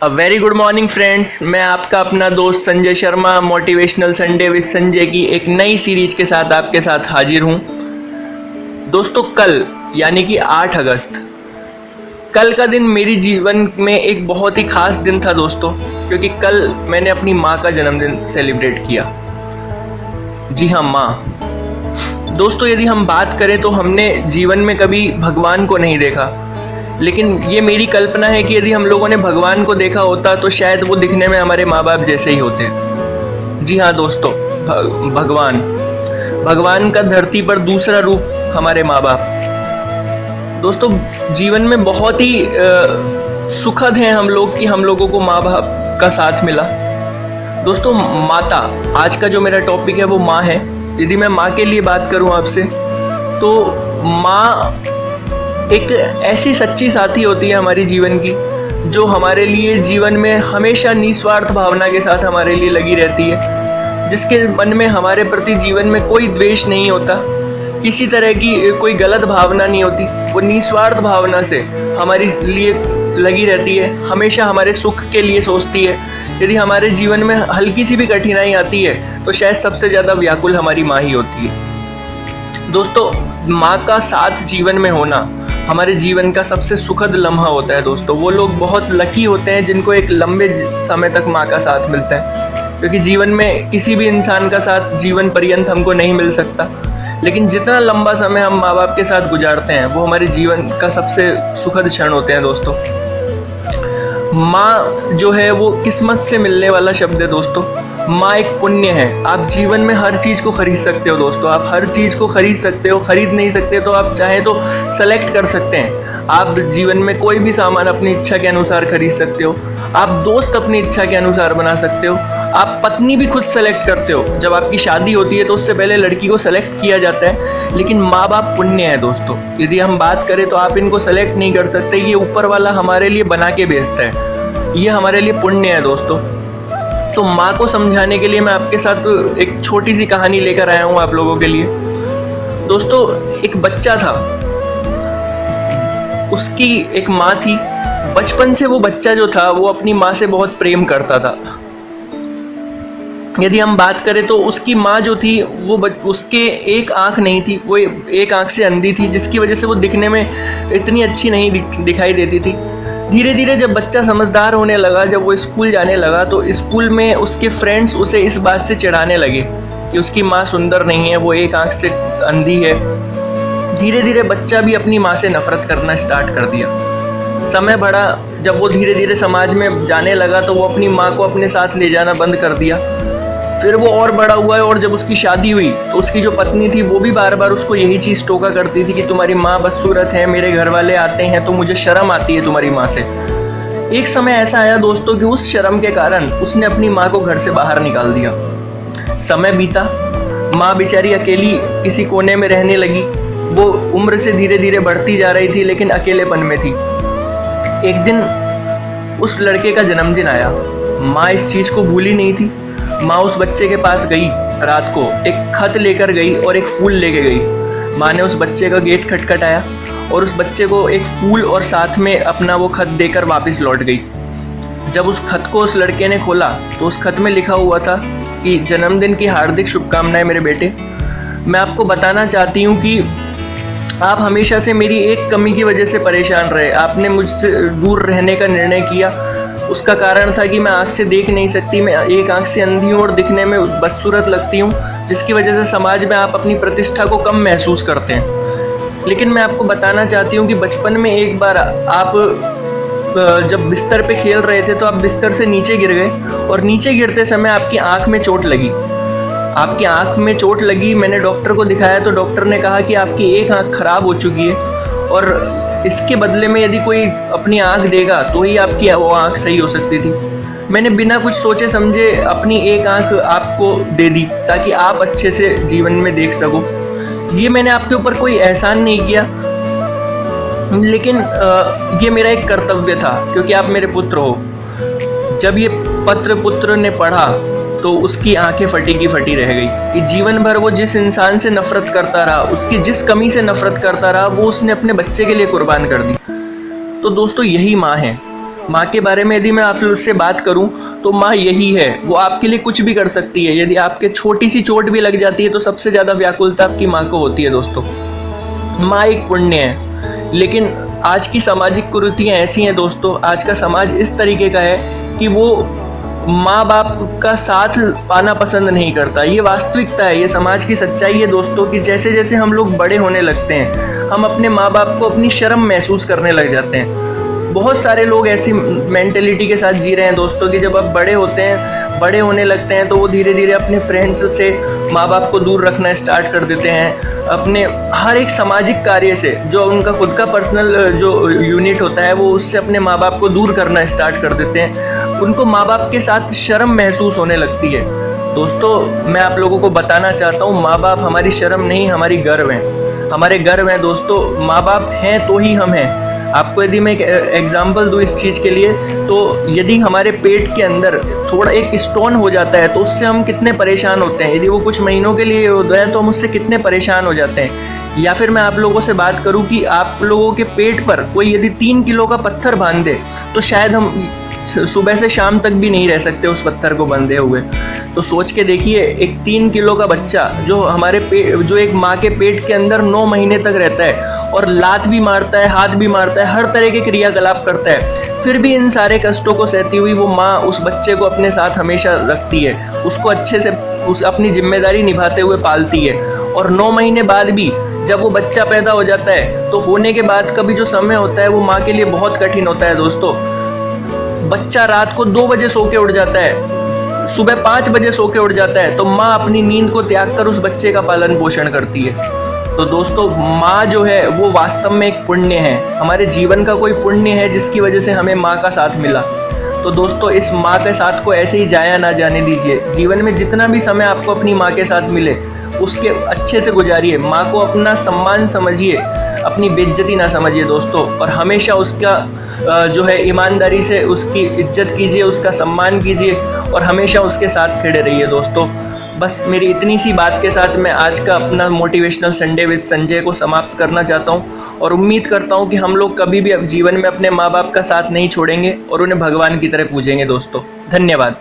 A very good morning friends. मैं आपका अपना दोस्त Sanjay Sharma motivational Sunday with Sanjay की एक नई सीरीज के साथ आपके साथ हाजिर हूँ। दोस्तों, कल यानी कि 8 अगस्त, कल का दिन मेरी जीवन में एक बहुत ही खास दिन था दोस्तों, क्योंकि कल मैंने अपनी माँ का जन्मदिन सेलिब्रेट किया। जी हाँ, माँ। दोस्तों, यदि हम बात करें तो हमने जीवन में कभी भगवान को नहीं देखा, लेकिन ये मेरी कल्पना है कि यदि हम लोगों ने भगवान को देखा होता तो शायद वो दिखने में हमारे माँ बाप जैसे ही होते। जी हाँ दोस्तों, भगवान भगवान का धरती पर दूसरा रूप हमारे माँ बाप। दोस्तों, जीवन में बहुत ही सुखद हैं हम लोग कि हम लोगों को माँ बाप का साथ मिला। दोस्तों, माता, आज का जो मेरा टॉपिक है वो माँ है। यदि मैं माँ के लिए बात करूँ आपसे, तो माँ एक ऐसी सच्ची साथी होती है हमारी जीवन की, जो हमारे लिए जीवन में हमेशा निस्वार्थ भावना के साथ हमारे लिए लगी रहती है, जिसके मन में हमारे प्रति जीवन में कोई द्वेष नहीं होता, किसी तरह की कोई गलत भावना नहीं होती। वो निस्वार्थ भावना से हमारे लिए लगी रहती है, हमेशा हमारे सुख के लिए सोचती है। यदि हमारे जीवन में हल्की सी भी कठिनाई आती है तो शायद सबसे ज़्यादा व्याकुल हमारी माँ ही होती है। दोस्तों, माँ का साथ जीवन में होना हमारे जीवन का सबसे सुखद लम्हा होता है। दोस्तों, वो लोग बहुत लकी होते हैं जिनको एक लंबे समय तक माँ का साथ मिलता है, क्योंकि जीवन में किसी भी इंसान का साथ जीवन पर्यंत हमको नहीं मिल सकता, लेकिन जितना लंबा समय हम माँ बाप के साथ गुजारते हैं वो हमारे जीवन का सबसे सुखद क्षण होते हैं। दोस्तों, माँ जो है वो किस्मत से मिलने वाला शब्द है। दोस्तों, माँ एक पुण्य है। आप जीवन में हर चीज़ को खरीद सकते हो। दोस्तों, आप हर चीज़ को खरीद सकते हो, खरीद नहीं सकते तो आप चाहे तो सेलेक्ट कर सकते हैं। आप जीवन में कोई भी सामान अपनी इच्छा के अनुसार खरीद सकते हो। आप दोस्त अपनी इच्छा के अनुसार बना सकते हो। आप पत्नी भी खुद सेलेक्ट करते हो। जब आपकी शादी होती है तो उससे पहले लड़की को सेलेक्ट किया जाता है, लेकिन माँ बाप पुण्य है। दोस्तों, यदि हम बात करें तो आप इनको सेलेक्ट नहीं कर सकते, ये ऊपर वाला हमारे लिए बना के भेजता है, ये हमारे लिए पुण्य है। दोस्तों, तो माँ को समझाने के लिए मैं आपके साथ एक छोटी सी कहानी लेकर आया हूँ आप लोगों के लिए। दोस्तों, एक बच्चा था, उसकी एक माँ थी। बचपन से वो बच्चा जो था वो अपनी माँ से बहुत प्रेम करता था। यदि हम बात करें तो उसकी माँ जो थी वो उसके एक आँख नहीं थी, वो एक आँख से अंधी थी, जिसकी वजह से वो दिखने में इतनी अच्छी नहीं दिखाई देती थी। धीरे धीरे जब बच्चा समझदार होने लगा, जब वो स्कूल जाने लगा, तो स्कूल में उसके फ्रेंड्स उसे इस बात से चिढ़ाने लगे कि उसकी माँ सुंदर नहीं है, वो एक आँख से अंधी है। धीरे धीरे बच्चा भी अपनी माँ से नफरत करना स्टार्ट कर दिया। समय बढ़ा, जब वो धीरे धीरे समाज में जाने लगा तो वो अपनी माँ को अपने साथ ले जाना बंद कर दिया। फिर वो और बड़ा हुआ है, और जब उसकी शादी हुई तो उसकी जो पत्नी थी वो भी बार बार उसको यही चीज़ टोका करती थी कि तुम्हारी माँ बदसूरत है, मेरे घर वाले आते हैं तो मुझे शर्म आती है तुम्हारी माँ से। एक समय ऐसा आया दोस्तों कि उस शर्म के कारण उसने अपनी माँ को घर से बाहर निकाल दिया। समय बीता, माँ बेचारी अकेली किसी कोने में रहने लगी। वो उम्र से धीरे धीरे बढ़ती जा रही थी, लेकिन अकेलेपन में थी। एक दिन उस लड़के का जन्मदिन आया। माँ इस चीज़ को भूली नहीं थी। माँ उस बच्चे के पास गई, रात को एक खत लेकर गई और एक फूल लेके गई। माँ ने उस बच्चे का गेट खटखटाया और उस बच्चे को एक फूल और साथ में अपना वो खत देकर वापस लौट गई। जब उस खत को उस लड़के ने खोला तो उस खत में लिखा हुआ था कि जन्मदिन की हार्दिक शुभकामनाएं मेरे बेटे। मैं आपको बताना चाहती हूँ कि आप हमेशा से मेरी एक कमी की वजह से परेशान रहे। आपने मुझसे दूर रहने का निर्णय किया। उसका कारण था कि मैं आँख से देख नहीं सकती, मैं एक आँख से अंधी हूँ और दिखने में बदसूरत लगती हूँ, जिसकी वजह से समाज में आप अपनी प्रतिष्ठा को कम महसूस करते हैं। लेकिन मैं आपको बताना चाहती हूँ कि बचपन में एक बार आप जब बिस्तर पे खेल रहे थे तो आप बिस्तर से नीचे गिर गए, और नीचे गिरते समय आपकी आँख में चोट लगी। आपकी आँख में चोट लगी, मैंने डॉक्टर को दिखाया तो डॉक्टर ने कहा कि आपकी एक आँख खराब हो चुकी है, और इसके बदले में यदि कोई अपनी आँख देगा तो ही आपकी वो आँख सही हो सकती थी। मैंने बिना कुछ सोचे समझे अपनी एक आँख आपको दे दी ताकि आप अच्छे से जीवन में देख सको। ये मैंने आपके ऊपर कोई एहसान नहीं किया, लेकिन ये मेरा एक कर्तव्य था, क्योंकि आप मेरे पुत्र हो। जब ये पत्र पुत्र ने पढ़ा तो उसकी आंखें फटी की फटी रह गई कि जीवन भर वो जिस इंसान से नफरत करता रहा, उसकी जिस कमी से नफरत करता रहा, वो उसने अपने बच्चे के लिए कुर्बान कर दी। तो दोस्तों, यही माँ है। माँ के बारे में यदि मैं आप लोग से बात करूं तो माँ यही है, वो आपके लिए कुछ भी कर सकती है। यदि आपके छोटी सी चोट भी लग जाती है तो सबसे ज़्यादा व्याकुलता आपकी माँ को होती है दोस्तों। माँ एक पुण्य है, लेकिन आज की सामाजिक कुरीतियाँ ऐसी हैं दोस्तों, आज का समाज इस तरीके का है कि वो माँ बाप का साथ पाना पसंद नहीं करता। ये वास्तविकता है, ये समाज की सच्चाई है दोस्तों कि जैसे जैसे हम लोग बड़े होने लगते हैं, हम अपने माँ बाप को अपनी शर्म महसूस करने लग जाते हैं। बहुत सारे लोग ऐसी मेंटेलिटी के साथ जी रहे हैं दोस्तों कि जब आप बड़े होते हैं, बड़े होने लगते हैं, तो वो धीरे धीरे अपने फ्रेंड्स से माँ बाप को दूर रखना स्टार्ट कर देते हैं। अपने हर एक सामाजिक कार्य से, जो उनका खुद का पर्सनल जो यूनिट होता है, वो उससे अपने माँ बाप को दूर करना स्टार्ट कर देते हैं। उनको माँ बाप के साथ शर्म महसूस होने लगती है। दोस्तों, मैं आप लोगों को बताना चाहता हूँ, माँ बाप हमारी शर्म नहीं, हमारी गर्व है, हमारे गर्व है दोस्तों। माँ बाप हैं तो ही हम हैं। आपको यदि मैं एक एग्जाम्पल दूँ इस चीज़ के लिए, तो यदि हमारे पेट के अंदर थोड़ा एक स्टोन हो जाता है तो उससे हम कितने परेशान होते हैं। यदि वो कुछ महीनों के लिए होता है तो हम उससे कितने परेशान हो जाते हैं। या फिर मैं आप लोगों से बात करूं कि आप लोगों के पेट पर कोई यदि 3 किलो का पत्थर बांध दे तो शायद हम सुबह से शाम तक भी नहीं रह सकते उस पत्थर को बंधे हुए। तो सोच के देखिए, एक 3 किलो का बच्चा जो हमारे जो एक माँ के पेट के अंदर 9 महीने तक रहता है और लात भी मारता है, हाथ भी मारता है, हर तरह के क्रियाकलाप करता है, फिर भी इन सारे कष्टों को सहती हुई वो माँ उस बच्चे को अपने साथ हमेशा रखती है, उसको अच्छे से अपनी जिम्मेदारी निभाते हुए पालती है। और 9 महीने बाद भी जब वो बच्चा पैदा हो जाता है तो होने के बाद का भी जो समय होता है वो माँ के लिए बहुत कठिन होता है दोस्तों। बच्चा रात को 2 बजे सो के उठ जाता है, सुबह 5 बजे सो के उठ जाता है, तो माँ अपनी नींद को त्याग कर उस बच्चे का पालन पोषण करती है। तो दोस्तों, माँ जो है वो वास्तव में एक पुण्य है, हमारे जीवन का कोई पुण्य है जिसकी वजह से हमें माँ का साथ मिला। तो दोस्तों, इस माँ के साथ को ऐसे ही जाया ना जाने दीजिए। जीवन में जितना भी समय आपको अपनी माँ के साथ मिले उसके अच्छे से गुजारिए। माँ को अपना सम्मान समझिए, अपनी बेइज्जती ना समझिए दोस्तों। और हमेशा उसका जो है ईमानदारी से उसकी इज्जत कीजिए, उसका सम्मान कीजिए और हमेशा उसके साथ खड़े रहिए दोस्तों। बस मेरी इतनी सी बात के साथ मैं आज का अपना मोटिवेशनल संडे विद संजय को समाप्त करना चाहता हूँ और उम्मीद करता हूँ कि हम लोग कभी भी जीवन में अपने माँ बाप का साथ नहीं छोड़ेंगे और उन्हें भगवान की तरह पूजेंगे दोस्तों। धन्यवाद।